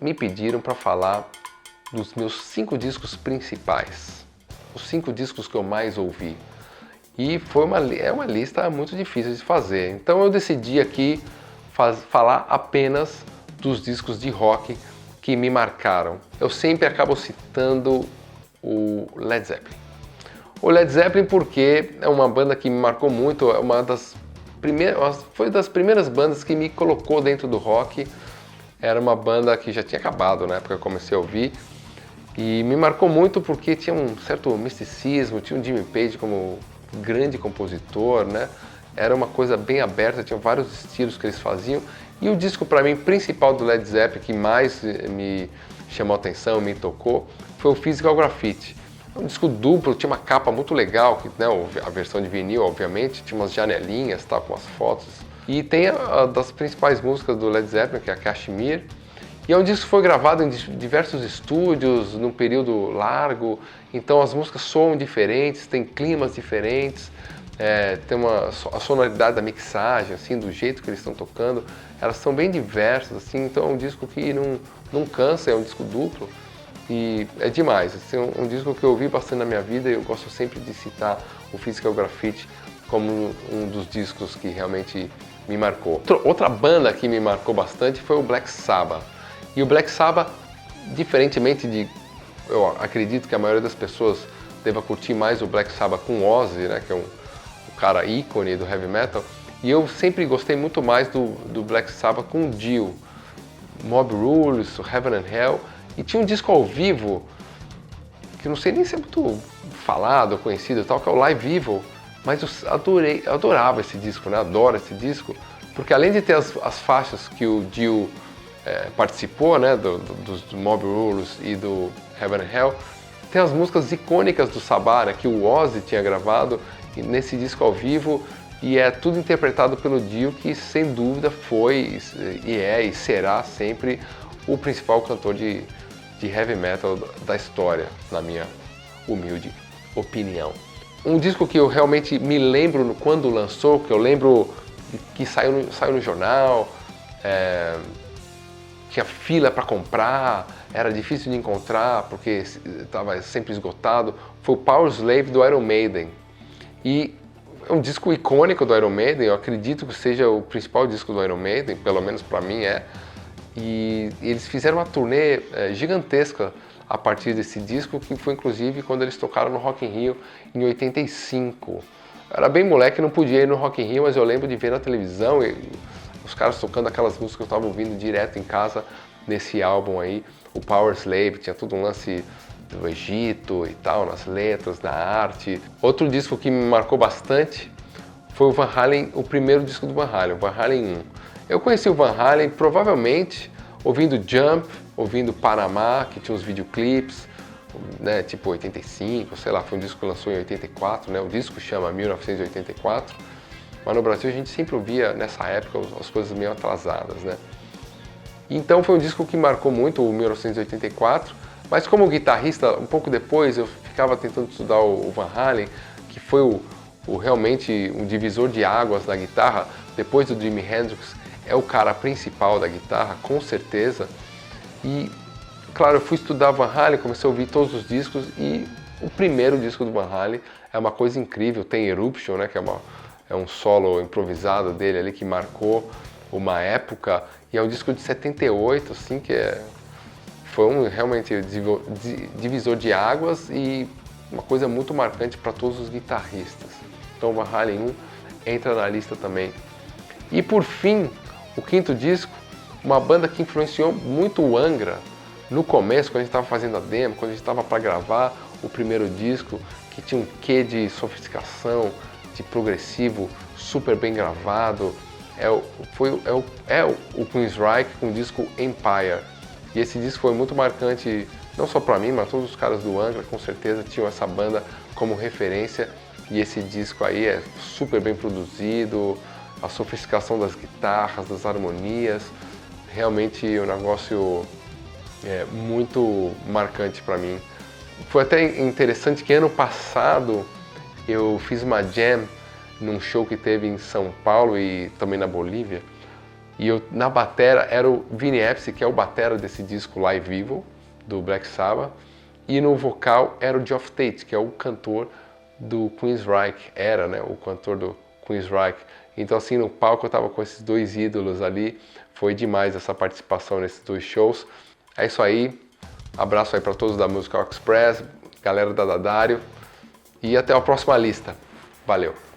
me pediram para falar dos meus 5 discos principais, os 5 discos que eu mais ouvi. E é uma lista muito difícil de fazer, então eu decidi aqui falar apenas dos discos de rock que me marcaram. Eu sempre acabo citando o Led Zeppelin. O Led Zeppelin porque é uma banda que me marcou muito, foi das primeiras bandas que me colocou dentro do rock. Era uma banda que já tinha acabado na época que eu comecei a ouvir, e me marcou muito porque tinha um certo misticismo, tinha o Jimmy Page como grande compositor, né? Era uma coisa bem aberta, tinha vários estilos que eles faziam, e o disco para mim principal do Led Zeppelin que mais me chamou a atenção, me tocou, foi o Physical Graffiti. É um disco duplo, tinha uma capa muito legal, né, a versão de vinil obviamente, tinha umas janelinhas, tá, com as fotos. E tem a das principais músicas do Led Zeppelin, que é a Kashmir. E é um disco que foi gravado em diversos estúdios, num período largo, então as músicas soam diferentes, tem climas diferentes, tem a sonoridade da mixagem, assim, do jeito que eles estão tocando, elas são bem diversas, assim, então é um disco que não cansa, é um disco duplo e é demais. Assim, um disco que eu ouvi bastante na minha vida e eu gosto sempre de citar o Physical Graffiti como um dos discos que realmente me marcou. Outra banda que me marcou bastante foi o Black Sabbath. E o Black Sabbath, diferentemente eu acredito que a maioria das pessoas deva curtir mais o Black Sabbath com Ozzy, né, que é um cara ícone do heavy metal, e eu sempre gostei muito mais do Black Sabbath com o Dio, Mob Rules, Heaven and Hell, e tinha um disco ao vivo, que não sei nem se é muito falado, conhecido e tal, que é o Live Evil, mas eu adorava esse disco, né, adoro esse disco, porque além de ter as faixas que o Dio participou, né, dos Mob Rules e do Heaven and Hell, tem as músicas icônicas do Sabbath, né, que o Ozzy tinha gravado nesse disco ao vivo, e é tudo interpretado pelo Dio, que sem dúvida foi e será sempre o principal cantor de heavy metal da história, na minha humilde opinião. Um disco que eu realmente me lembro quando lançou, que eu lembro que saiu no jornal, tinha fila para comprar, era difícil de encontrar porque estava sempre esgotado, foi o Power Slave do Iron Maiden. E é um disco icônico do Iron Maiden, eu acredito que seja o principal disco do Iron Maiden, pelo menos para mim é. E eles fizeram uma turnê gigantesca a partir desse disco, que foi inclusive quando eles tocaram no Rock in Rio em 85. Eu era bem moleque, não podia ir no Rock in Rio, mas eu lembro de ver na televisão os caras tocando aquelas músicas que eu estava ouvindo direto em casa nesse álbum aí, o Power Slave, tinha todo um lance do Egito e tal, nas letras, na arte. Outro disco que me marcou bastante foi o Van Halen, o primeiro disco do Van Halen, o Van Halen 1. Eu conheci o Van Halen provavelmente ouvindo Jump, ouvindo Panamá, que tinha uns videoclipes, né, tipo 85, sei lá, foi um disco que lançou em 84, né, o disco chama 1984, mas no Brasil a gente sempre ouvia nessa época as coisas meio atrasadas, né. Então foi um disco que marcou muito o 1984, mas como guitarrista, um pouco depois eu ficava tentando estudar o Van Halen, que foi realmente um divisor de águas na guitarra, depois do Jimi Hendrix, é o cara principal da guitarra, com certeza. E, claro, eu fui estudar Van Halen, comecei a ouvir todos os discos, e o primeiro disco do Van Halen é uma coisa incrível, tem Eruption, né, que é um solo improvisado dele ali que marcou uma época, e é um disco de 78, assim, que foi realmente divisor de águas e uma coisa muito marcante para todos os guitarristas. Então o Van Halen 1 entra na lista também. E por fim, o quinto disco, uma banda que influenciou muito o Angra no começo, quando a gente estava fazendo a demo, quando a gente estava para gravar o primeiro disco, que tinha um quê de sofisticação, de progressivo, super bem gravado, é o Queensryche com o disco Empire. E esse disco foi muito marcante, não só para mim, mas todos os caras do Angra com certeza tinham essa banda como referência. E esse disco aí é super bem produzido, a sofisticação das guitarras, das harmonias, realmente um negócio muito marcante para mim. Foi até interessante que ano passado eu fiz uma jam num show que teve em São Paulo e também na Bolívia, E na batera era o Vinny Appice, que é o batera desse disco Live Vivo, do Black Sabbath. E no vocal era o Geoff Tate, que é o cantor do Queensryche, era, né, o cantor do Queensryche. Então assim, no palco eu tava com esses dois ídolos ali, foi demais essa participação nesses dois shows. É isso aí, abraço aí para todos da Musical Express, galera da Dadário, e até a próxima lista. Valeu!